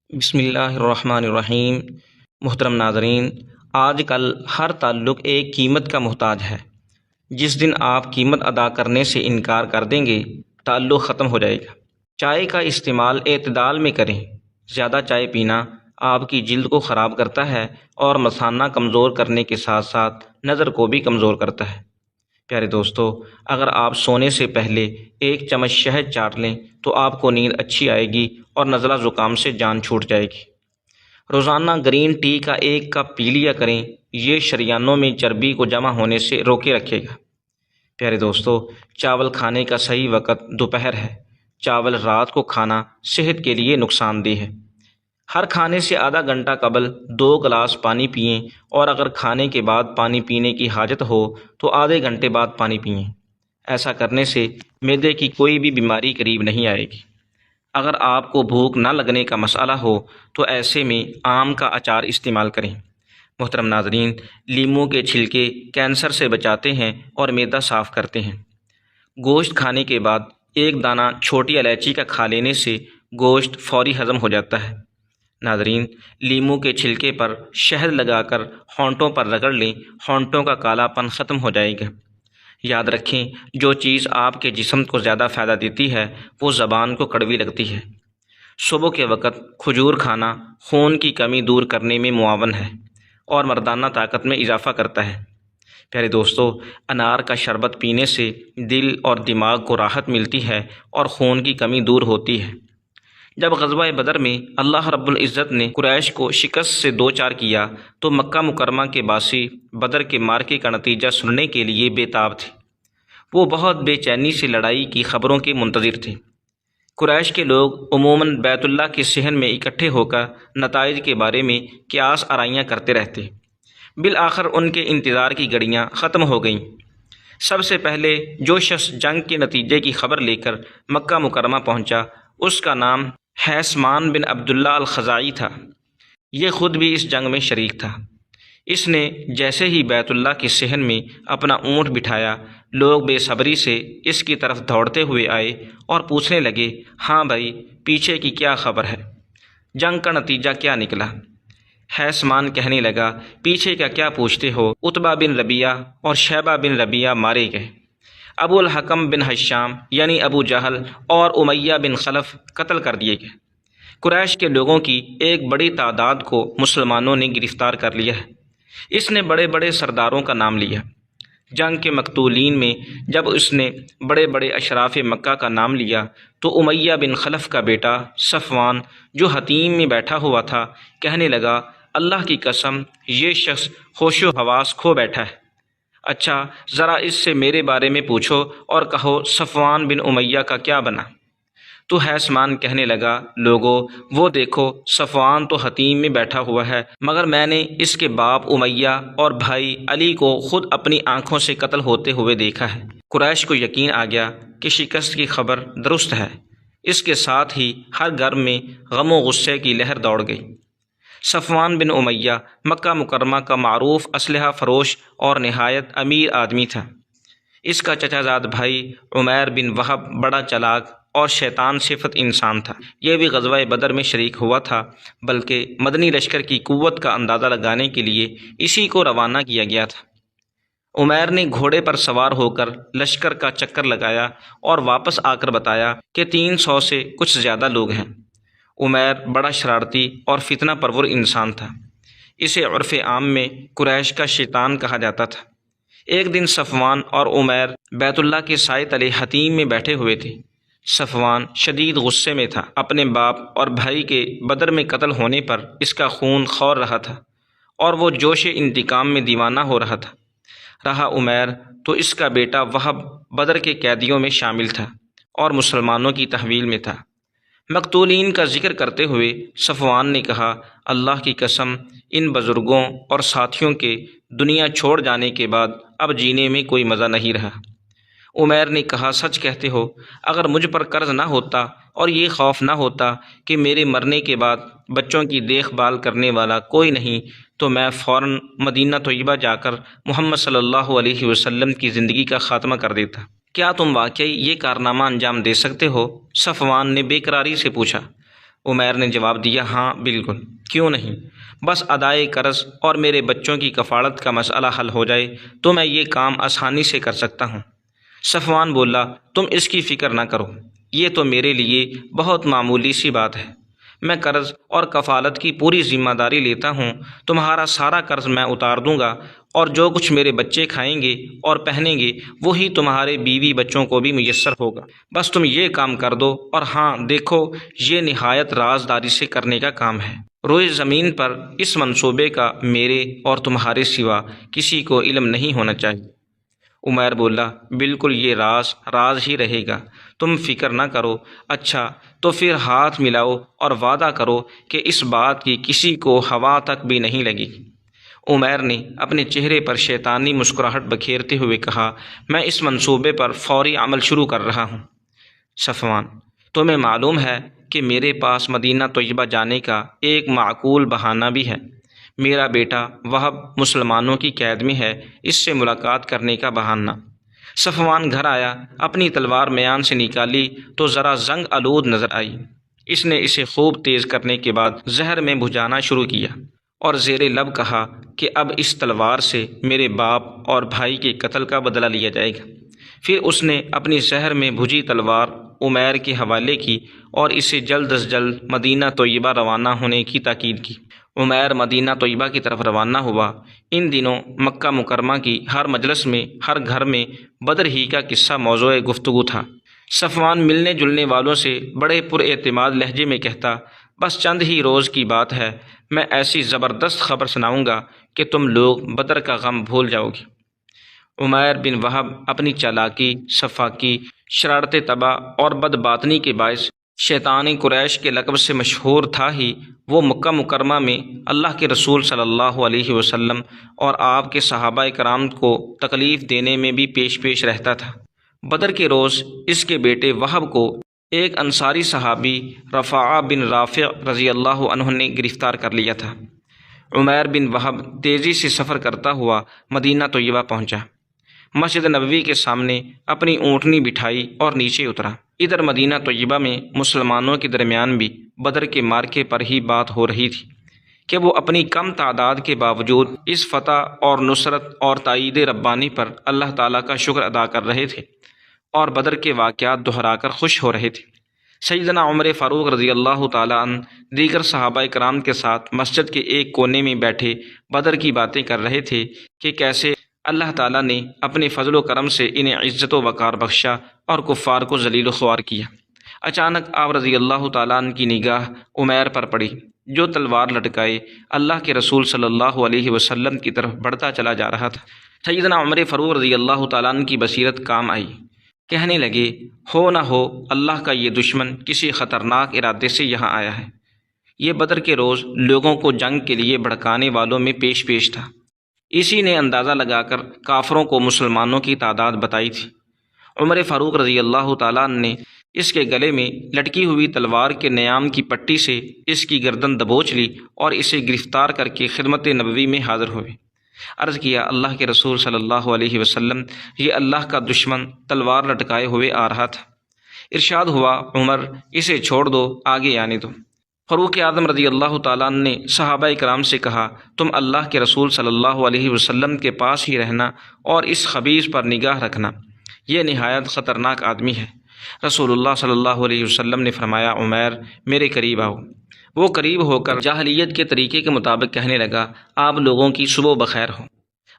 بسم اللہ الرحمن الرحیم۔ محترم ناظرین، آج کل ہر تعلق ایک قیمت کا محتاج ہے۔ جس دن آپ قیمت ادا کرنے سے انکار کر دیں گے، تعلق ختم ہو جائے گا۔ چائے کا استعمال اعتدال میں کریں۔ زیادہ چائے پینا آپ کی جلد کو خراب کرتا ہے اور مثانہ کمزور کرنے کے ساتھ ساتھ نظر کو بھی کمزور کرتا ہے۔ پیارے دوستو، اگر آپ سونے سے پہلے ایک چمچ شہد چاٹ لیں تو آپ کو نیند اچھی آئے گی اور نزلہ زکام سے جان چھوٹ جائے گی۔ روزانہ گرین ٹی کا 1 کپ پی لیا کریں، یہ شریانوں میں چربی کو جمع ہونے سے روکے رکھے گا۔ پیارے دوستو، چاول کھانے کا صحیح وقت دوپہر ہے۔ چاول رات کو کھانا صحت کے لیے نقصان دہ ہے۔ ہر کھانے سے آدھا گھنٹہ قبل 2 گلاس پانی پئیں، اور اگر کھانے کے بعد پانی پینے کی حاجت ہو تو آدھے گھنٹے بعد پانی پئیں۔ ایسا کرنے سے معدے کی کوئی بھی بیماری قریب نہیں آئے گی۔ اگر آپ کو بھوک نہ لگنے کا مسئلہ ہو تو ایسے میں آم کا اچار استعمال کریں۔ محترم ناظرین، لیموں کے چھلکے کینسر سے بچاتے ہیں اور معدہ صاف کرتے ہیں۔ گوشت کھانے کے بعد 1 دانہ چھوٹی الائچی کا کھا لینے سے گوشت فوری ہضم ہو جاتا ہے۔ ناظرین، لیموں کے چھلکے پر شہد لگا کر ہونٹوں پر رگڑ لیں، ہونٹوں کا کالا پن ختم ہو جائے گا۔ یاد رکھیں، جو چیز آپ کے جسم کو زیادہ فائدہ دیتی ہے وہ زبان کو کڑوی لگتی ہے۔ صبح کے وقت کھجور کھانا خون کی کمی دور کرنے میں معاون ہے اور مردانہ طاقت میں اضافہ کرتا ہے۔ پیارے دوستو، انار کا شربت پینے سے دل اور دماغ کو راحت ملتی ہے اور خون کی کمی دور ہوتی ہے۔ جب غزوہ بدر میں اللہ رب العزت نے قریش کو شکست سے دوچار کیا تو مکہ مکرمہ کے باسی بدر کے معرکے کا نتیجہ سننے کے لیے بے تاب تھے۔ وہ بہت بے چینی سے لڑائی کی خبروں کے منتظر تھے۔ قریش کے لوگ عموماً بیت اللہ کے صحن میں اکٹھے ہو کر نتائج کے بارے میں قیاس آرائیاں کرتے رہتے۔ بالآخر ان کے انتظار کی گھڑیاں ختم ہو گئیں۔ سب سے پہلے جو شخص جنگ کے نتیجے کی خبر لے کر مکہ مکرمہ پہنچا، اس کا نام حیثمان بن عبداللہ الخزاعی تھا۔ یہ خود بھی اس جنگ میں شریک تھا۔ اس نے جیسے ہی بیت اللہ کے صحن میں اپنا اونٹ بٹھایا، لوگ بے صبری سے اس کی طرف دوڑتے ہوئے آئے اور پوچھنے لگے، ہاں بھائی، پیچھے کی کیا خبر ہے؟ جنگ کا نتیجہ کیا نکلا؟ حیثمان کہنے لگا، پیچھے کا کیا پوچھتے ہو؟ عتبہ بن ربیعہ اور شیبہ بن ربیعہ مارے گئے۔ ابو الحکم بن حشام یعنی ابو جہل اور امیہ بن خلف قتل کر دیے گئے۔ قریش کے لوگوں کی ایک بڑی تعداد کو مسلمانوں نے گرفتار کر لیا ہے۔ اس نے بڑے بڑے سرداروں کا نام لیا۔ جنگ کے مقتولین میں جب اس نے بڑے بڑے اشراف مکہ کا نام لیا تو امیہ بن خلف کا بیٹا صفوان، جو حتیم میں بیٹھا ہوا تھا، کہنے لگا، اللہ کی قسم، یہ شخص ہوش و حواس کھو بیٹھا ہے۔ اچھا، ذرا اس سے میرے بارے میں پوچھو اور کہو صفوان بن امیہ کا کیا بنا؟ تو حیثمان کہنے لگا، لوگو، وہ دیکھو، صفوان تو حتیم میں بیٹھا ہوا ہے، مگر میں نے اس کے باپ امیہ اور بھائی علی کو خود اپنی آنکھوں سے قتل ہوتے ہوئے دیکھا ہے۔ قریش کو یقین آ گیا کہ شکست کی خبر درست ہے۔ اس کے ساتھ ہی ہر گھر میں غم و غصے کی لہر دوڑ گئی۔ صفوان بن امیہ مکہ مکرمہ کا معروف اسلحہ فروش اور نہایت امیر آدمی تھا۔ اس کا چچا زاد بھائی عمیر بن وہب بڑا چالاک اور شیطان صفت انسان تھا۔ یہ بھی غزوہ بدر میں شریک ہوا تھا، بلکہ مدنی لشکر کی قوت کا اندازہ لگانے کے لیے اسی کو روانہ کیا گیا تھا۔ عمیر نے گھوڑے پر سوار ہو کر لشکر کا چکر لگایا اور واپس آ کر بتایا کہ 300 سے کچھ زیادہ لوگ ہیں۔ عمیر بڑا شرارتی اور فتنہ پرور انسان تھا۔ اسے عرف عام میں قریش کا شیطان کہا جاتا تھا۔ ایک دن صفوان اور عمیر بیت اللہ کے سائے تلے حتیم میں بیٹھے ہوئے تھے۔ صفوان شدید غصے میں تھا۔ اپنے باپ اور بھائی کے بدر میں قتل ہونے پر اس کا خون خور رہا تھا اور وہ جوش انتقام میں دیوانہ ہو رہا تھا۔ رہا عمیر تو اس کا بیٹا وہب بدر کے قیدیوں میں شامل تھا اور مسلمانوں کی تحویل میں تھا۔ مقتولین کا ذکر کرتے ہوئے صفوان نے کہا، اللہ کی قسم، ان بزرگوں اور ساتھیوں کے دنیا چھوڑ جانے کے بعد اب جینے میں کوئی مزہ نہیں رہا۔ عمیر نے کہا، سچ کہتے ہو، اگر مجھ پر قرض نہ ہوتا اور یہ خوف نہ ہوتا کہ میرے مرنے کے بعد بچوں کی دیکھ بھال کرنے والا کوئی نہیں تو میں فوراً مدینہ طیبہ جا کر محمد صلی اللہ علیہ وسلم کی زندگی کا خاتمہ کر دیتا۔ کیا تم واقعی یہ کارنامہ انجام دے سکتے ہو؟ صفوان نے بے قراری سے پوچھا۔ عمیر نے جواب دیا، ہاں بالکل، کیوں نہیں، بس ادائے قرض اور میرے بچوں کی کفالت کا مسئلہ حل ہو جائے تو میں یہ کام آسانی سے کر سکتا ہوں۔ صفوان بولا، تم اس کی فکر نہ کرو، یہ تو میرے لیے بہت معمولی سی بات ہے، میں قرض اور کفالت کی پوری ذمہ داری لیتا ہوں، تمہارا سارا قرض میں اتار دوں گا، اور جو کچھ میرے بچے کھائیں گے اور پہنیں گے وہی تمہارے بیوی بچوں کو بھی میسر ہوگا، بس تم یہ کام کر دو۔ اور ہاں دیکھو، یہ نہایت رازداری سے کرنے کا کام ہے، روئے زمین پر اس منصوبے کا میرے اور تمہارے سوا کسی کو علم نہیں ہونا چاہیے۔ عمیر بولا، بالکل، یہ راز ہی رہے گا، تم فکر نہ کرو۔ اچھا تو پھر ہاتھ ملاؤ اور وعدہ کرو کہ اس بات کی کسی کو ہوا تک بھی نہیں لگے گی۔ عمیر نے اپنے چہرے پر شیطانی مسکراہٹ بکھیرتے ہوئے کہا، میں اس منصوبے پر فوری عمل شروع کر رہا ہوں۔ صفوان، تمہیں معلوم ہے کہ میرے پاس مدینہ طیبہ جانے کا ایک معقول بہانہ بھی ہے، میرا بیٹا وہب مسلمانوں کی قید میں ہے، اس سے ملاقات کرنے کا بہانہ۔ صفوان گھر آیا، اپنی تلوار میان سے نکالی تو ذرا زنگ آلود نظر آئی۔ اس نے اسے خوب تیز کرنے کے بعد زہر میں بھجانا شروع کیا اور زیر لب کہا کہ اب اس تلوار سے میرے باپ اور بھائی کے قتل کا بدلہ لیا جائے گا۔ پھر اس نے اپنی زہر میں بھجی تلوار عمیر کے حوالے کی اور اسے جلد از جلد مدینہ طیبہ روانہ ہونے کی تاکید کی۔ عمیر مدینہ طیبہ کی طرف روانہ ہوا۔ ان دنوں مکہ مکرمہ کی ہر مجلس میں، ہر گھر میں بدر ہی کا قصہ موضوع گفتگو تھا۔ صفوان ملنے جلنے والوں سے بڑے پر اعتماد لہجے میں کہتا، بس چند ہی روز کی بات ہے، میں ایسی زبردست خبر سناؤں گا کہ تم لوگ بدر کا غم بھول جاؤ گے۔ عمیر بن وہب اپنی چالاکی، سفاکی، شرارت طبع اور بد باطنی کے باعث شیطان قریش کے لقب سے مشہور تھا ہی، وہ مکہ مکرمہ میں اللہ کے رسول صلی اللہ علیہ وسلم اور آپ کے صحابہ کرام کو تکلیف دینے میں بھی پیش رہتا تھا۔ بدر کے روز اس کے بیٹے وہب کو ایک انصاری صحابی رفاعہ بن رافع رضی اللہ عنہ نے گرفتار کر لیا تھا۔ عمیر بن وہب تیزی سے سفر کرتا ہوا مدینہ طیبہ پہنچا، مسجد نبوی کے سامنے اپنی اونٹنی بٹھائی اور نیچے اترا۔ ادھر مدینہ طیبہ میں مسلمانوں کے درمیان بھی بدر کے مارکے پر ہی بات ہو رہی تھی کہ وہ اپنی کم تعداد کے باوجود اس فتح اور نصرت اور تائید ربانی پر اللہ تعالیٰ کا شکر ادا کر رہے تھے اور بدر کے واقعات دہرا کر خوش ہو رہے تھے۔ سیدنا عمر فاروق رضی اللہ تعالیٰ عنہ دیگر صحابہ کرام کے ساتھ مسجد کے ایک کونے میں بیٹھے بدر کی باتیں کر رہے تھے کہ کیسے اللہ تعالیٰ نے اپنے فضل و کرم سے انہیں عزت و وقار بخشا اور کفار کو ذلیل و خوار کیا۔ اچانک آپ رضی اللہ تعالیٰ عنہ کی نگاہ عمیر پر پڑی، جو تلوار لٹکائے اللہ کے رسول صلی اللہ علیہ وسلم کی طرف بڑھتا چلا جا رہا تھا۔ سیدنا عمر فاروق رضی اللہ تعالیٰ عنہ کی بصیرت کام آئی، کہنے لگے، ہو نہ ہو اللہ کا یہ دشمن کسی خطرناک ارادے سے یہاں آیا ہے۔ یہ بدر کے روز لوگوں کو جنگ کے لیے بھڑکانے والوں میں پیش تھا، اسی نے اندازہ لگا کر کافروں کو مسلمانوں کی تعداد بتائی تھی۔ عمر فاروق رضی اللہ تعالیٰ عنہ نے اس کے گلے میں لٹکی ہوئی تلوار کے نیام کی پٹی سے اس کی گردن دبوچ لی اور اسے گرفتار کر کے خدمت نبوی میں حاضر ہوئے۔ عرض کیا، اللہ کے رسول صلی اللہ علیہ وسلم، یہ اللہ کا دشمن تلوار لٹکائے ہوئے آ رہا تھا۔ ارشاد ہوا، عمر اسے چھوڑ دو، آگے آنے دو۔ فاروق اعظم رضی اللہ تعالیٰ عنہ نے صحابہ کرام سے کہا، تم اللہ کے رسول صلی اللہ علیہ وسلم کے پاس ہی رہنا اور اس خبیث پر نگاہ رکھنا، یہ نہایت خطرناک آدمی ہے۔ رسول اللہ صلی اللہ علیہ وسلم نے فرمایا، عمیر میرے قریب آؤ۔ وہ قریب ہو کر جاہلیت کے طریقے کے مطابق کہنے لگا، آپ لوگوں کی صبح بخیر ہو۔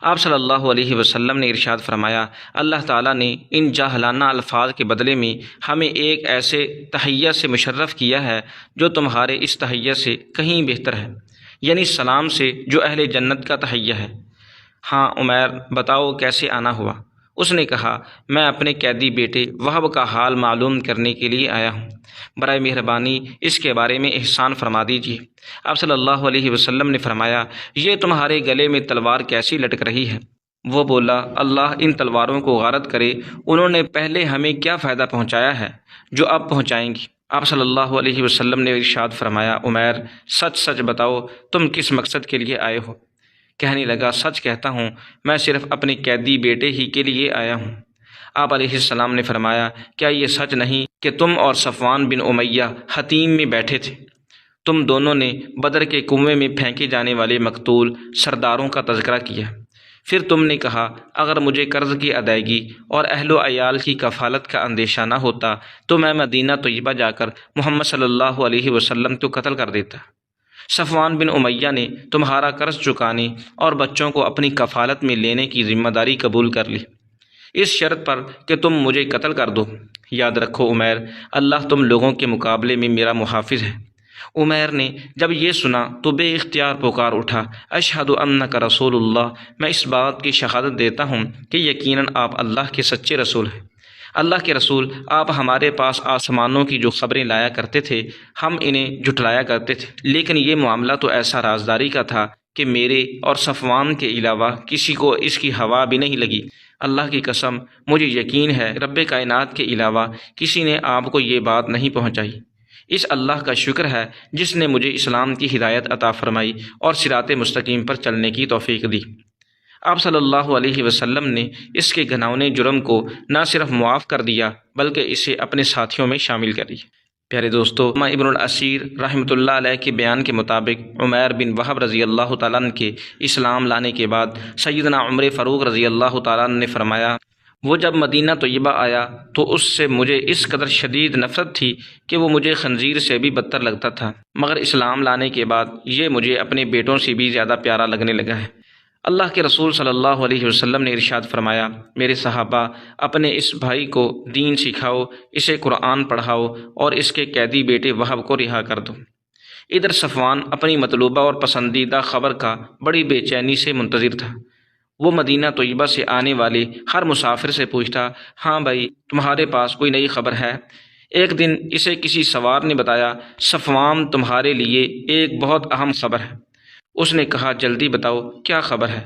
آپ صلی اللہ علیہ وسلم نے ارشاد فرمایا، اللہ تعالیٰ نے ان جاہلانہ الفاظ کے بدلے میں ہمیں ایک ایسے تحیہ سے مشرف کیا ہے جو تمہارے اس تحیہ سے کہیں بہتر ہے، یعنی سلام سے جو اہل جنت کا تحیہ ہے۔ ہاں عمیر، بتاؤ کیسے آنا ہوا؟ اس نے کہا، میں اپنے قیدی بیٹے وہب کا حال معلوم کرنے کے لیے آیا ہوں، برائے مہربانی اس کے بارے میں احسان فرما دیجیے۔ آپ صلی اللہ علیہ وسلم نے فرمایا، یہ تمہارے گلے میں تلوار کیسی لٹک رہی ہے؟ وہ بولا، اللہ ان تلواروں کو غارت کرے، انہوں نے پہلے ہمیں کیا فائدہ پہنچایا ہے جو اب پہنچائیں گی؟ آپ صلی اللہ علیہ وسلم نے ارشاد فرمایا، عمیر سچ سچ بتاؤ تم کس مقصد کے لیے آئے ہو؟ کہنے لگا، سچ کہتا ہوں میں صرف اپنے قیدی بیٹے ہی کے لیے آیا ہوں۔ آپ علیہ السلام نے فرمایا، کیا یہ سچ نہیں کہ تم اور صفوان بن امیہ حطیم میں بیٹھے تھے تم دونوں نے بدر کے کنویں میں پھینکے جانے والے مقتول سرداروں کا تذکرہ کیا۔ پھر تم نے کہا اگر مجھے قرض کی ادائیگی اور اہل و عیال کی کفالت کا اندیشہ نہ ہوتا تو میں مدینہ طیبہ جا کر محمد صلی اللہ علیہ وسلم کو قتل کر دیتا۔ صفوان بن امیہ نے تمہارا قرض چکانے اور بچوں کو اپنی کفالت میں لینے کی ذمہ داری قبول کر لی، اس شرط پر کہ تم مجھے قتل کر دو۔ یاد رکھو عمیر، اللہ تم لوگوں کے مقابلے میں میرا محافظ ہے۔ عمیر نے جب یہ سنا تو بے اختیار پکار اٹھا، اشہد انک رسول اللہ، میں اس بات کی شہادت دیتا ہوں کہ یقیناً آپ اللہ کے سچے رسول ہیں۔ اللہ کے رسول، آپ ہمارے پاس آسمانوں کی جو خبریں لایا کرتے تھے ہم انہیں جھٹلایا کرتے تھے، لیکن یہ معاملہ تو ایسا رازداری کا تھا کہ میرے اور صفوان کے علاوہ کسی کو اس کی ہوا بھی نہیں لگی۔ اللہ کی قسم، مجھے یقین ہے رب کائنات کے علاوہ کسی نے آپ کو یہ بات نہیں پہنچائی۔ اس اللہ کا شکر ہے جس نے مجھے اسلام کی ہدایت عطا فرمائی اور صراط مستقیم پر چلنے کی توفیق دی۔ آپ صلی اللہ علیہ وسلم نے اس کے گھناؤنے جرم کو نہ صرف معاف کر دیا بلکہ اسے اپنے ساتھیوں میں شامل کر دیا۔ پیارے دوستو، ابن الاسیر رحمۃ اللہ علیہ کے بیان کے مطابق عمیر بن وہب رضی اللہ تعالیٰ عنہ کے اسلام لانے کے بعد سیدنا عمر فاروق رضی اللہ تعالیٰ عنہ نے فرمایا، وہ جب مدینہ طیبہ آیا تو اس سے مجھے اس قدر شدید نفرت تھی کہ وہ مجھے خنزیر سے بھی بدتر لگتا تھا، مگر اسلام لانے کے بعد یہ مجھے اپنے بیٹوں سے بھی زیادہ پیارا لگنے لگا ہے۔ اللہ کے رسول صلی اللہ علیہ وسلم نے ارشاد فرمایا، میرے صحابہ، اپنے اس بھائی کو دین سکھاؤ، اسے قرآن پڑھاؤ اور اس کے قیدی بیٹے وہب کو رہا کر دو۔ ادھر صفوان اپنی مطلوبہ اور پسندیدہ خبر کا بڑی بے چینی سے منتظر تھا۔ وہ مدینہ طیبہ سے آنے والے ہر مسافر سے پوچھتا، ہاں بھائی، تمہارے پاس کوئی نئی خبر ہے؟ ایک دن اسے کسی سوار نے بتایا، صفوان تمہارے لیے ایک بہت اہم خبر ہے۔ اس نے کہا، جلدی بتاؤ کیا خبر ہے؟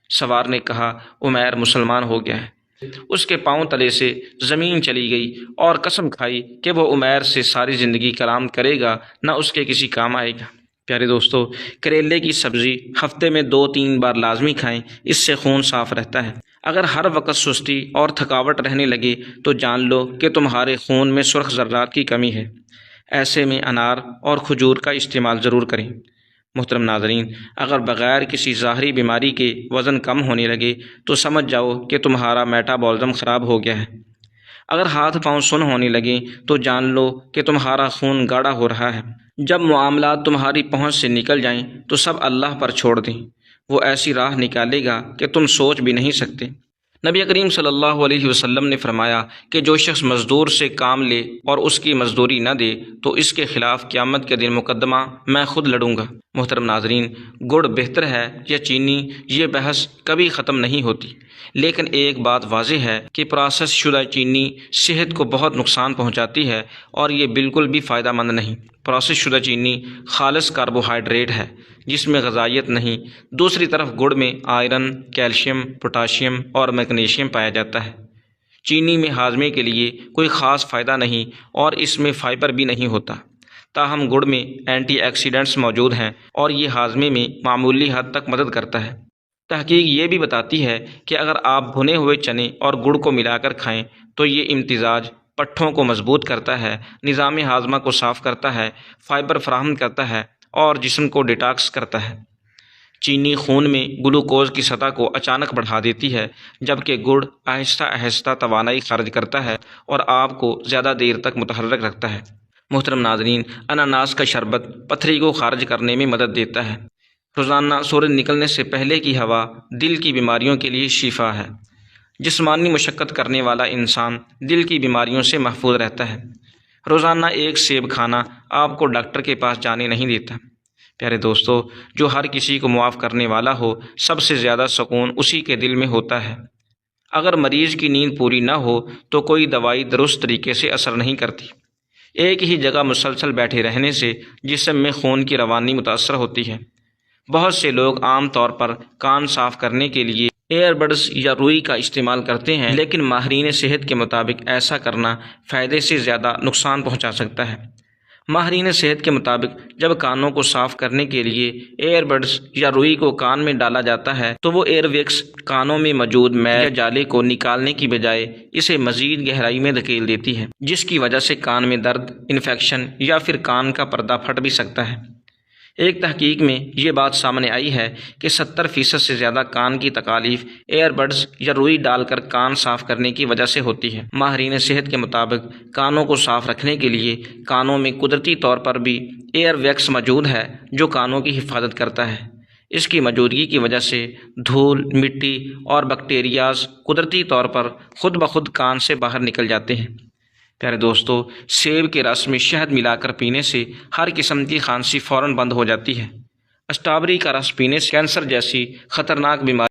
سوار نے کہا، عمیر مسلمان ہو گیا ہے۔ اس کے پاؤں تلے سے زمین چلی گئی اور قسم کھائی کہ وہ عمیر سے ساری زندگی کلام کرے گا، نہ اس کے کسی کام آئے گا۔ پیارے دوستو، کریلے کی سبزی ہفتے میں 2-3 بار لازمی کھائیں، اس سے خون صاف رہتا ہے۔ اگر ہر وقت سستی اور تھکاوٹ رہنے لگے تو جان لو کہ تمہارے خون میں سرخ ذرات کی کمی ہے۔ ایسے میں انار اور کھجور کا استعمال ضرور کریں۔ محترم ناظرین، اگر بغیر کسی ظاہری بیماری کے وزن کم ہونے لگے تو سمجھ جاؤ کہ تمہارا میٹابولزم خراب ہو گیا ہے۔ اگر ہاتھ پاؤں سن ہونے لگیں تو جان لو کہ تمہارا خون گاڑھا ہو رہا ہے۔ جب معاملات تمہاری پہنچ سے نکل جائیں تو سب اللہ پر چھوڑ دیں، وہ ایسی راہ نکالے گا کہ تم سوچ بھی نہیں سکتے۔ نبی کریم صلی اللہ علیہ وسلم نے فرمایا کہ جو شخص مزدور سے کام لے اور اس کی مزدوری نہ دے تو اس کے خلاف قیامت کے دن مقدمہ میں خود لڑوں گا۔ محترم ناظرین، گڑ بہتر ہے یا چینی، یہ بحث کبھی ختم نہیں ہوتی، لیکن ایک بات واضح ہے کہ پروسیس شدہ چینی صحت کو بہت نقصان پہنچاتی ہے اور یہ بالکل بھی فائدہ مند نہیں۔ پروسیس شدہ چینی خالص کاربوہائیڈریٹ ہے جس میں غذائیت نہیں۔ دوسری طرف گڑ میں آئرن، کیلشیم، پوٹاشیم اور میگنیشیم پایا جاتا ہے۔ چینی میں ہاضمے کے لیے کوئی خاص فائدہ نہیں اور اس میں فائبر بھی نہیں ہوتا، تاہم گڑ میں اینٹی آکسیڈنٹس موجود ہیں اور یہ ہاضمے میں معمولی حد تک مدد کرتا ہے۔ تحقیق یہ بھی بتاتی ہے کہ اگر آپ بھنے ہوئے چنے اور گڑ کو ملا کر کھائیں تو یہ امتزاج پٹھوں کو مضبوط کرتا ہے، نظام ہاضمہ کو صاف کرتا ہے، فائبر فراہم کرتا ہے اور جسم کو ڈیٹاکس کرتا ہے۔ چینی خون میں گلوکوز کی سطح کو اچانک بڑھا دیتی ہے، جبکہ گڑ آہستہ آہستہ توانائی خارج کرتا ہے اور آپ کو زیادہ دیر تک متحرک رکھتا ہے۔ محترم ناظرین، اناناس کا شربت پتھری کو خارج کرنے میں مدد دیتا ہے۔ روزانہ سورج نکلنے سے پہلے کی ہوا دل کی بیماریوں کے لیے شفا ہے۔ جسمانی مشقت کرنے والا انسان دل کی بیماریوں سے محفوظ رہتا ہے۔ روزانہ ایک سیب کھانا آپ کو ڈاکٹر کے پاس جانے نہیں دیتا۔ پیارے دوستو، جو ہر کسی کو معاف کرنے والا ہو، سب سے زیادہ سکون اسی کے دل میں ہوتا ہے۔ اگر مریض کی نیند پوری نہ ہو تو کوئی دوائی درست طریقے سے اثر نہیں کرتی۔ ایک ہی جگہ مسلسل بیٹھے رہنے سے جسم میں خون کی روانی متاثر ہوتی ہے۔ بہت سے لوگ عام طور پر کان صاف کرنے کے لیے ایئر بڈز یا روئی کا استعمال کرتے ہیں، لیکن ماہرین صحت کے مطابق ایسا کرنا فائدے سے زیادہ نقصان پہنچا سکتا ہے۔ ماہرین صحت کے مطابق جب کانوں کو صاف کرنے کے لیے ایئر بڈز یا روئی کو کان میں ڈالا جاتا ہے تو وہ ایئر ویکس کانوں میں موجود میل یا جالے کو نکالنے کی بجائے اسے مزید گہرائی میں دھکیل دیتی ہے، جس کی وجہ سے کان میں درد، انفیکشن یا پھر کان کا پردہ پھٹ بھی سکتا ہے۔ ایک تحقیق میں یہ بات سامنے آئی ہے کہ 70% سے زیادہ کان کی تکالیف ایئر بڈز یا روئی ڈال کر کان صاف کرنے کی وجہ سے ہوتی ہے۔ ماہرین صحت کے مطابق کانوں کو صاف رکھنے کے لیے کانوں میں قدرتی طور پر بھی ایئر ویکس موجود ہے جو کانوں کی حفاظت کرتا ہے۔ اس کی موجودگی کی وجہ سے دھول، مٹی اور بیکٹیریاز قدرتی طور پر خود بخود کان سے باہر نکل جاتے ہیں۔ پیارے دوستو، سیب کے رس میں شہد ملا کر پینے سے ہر قسم کی کھانسی فوراً بند ہو جاتی ہے۔ اسٹرابیری کا رس پینے سے کینسر جیسی خطرناک بیماری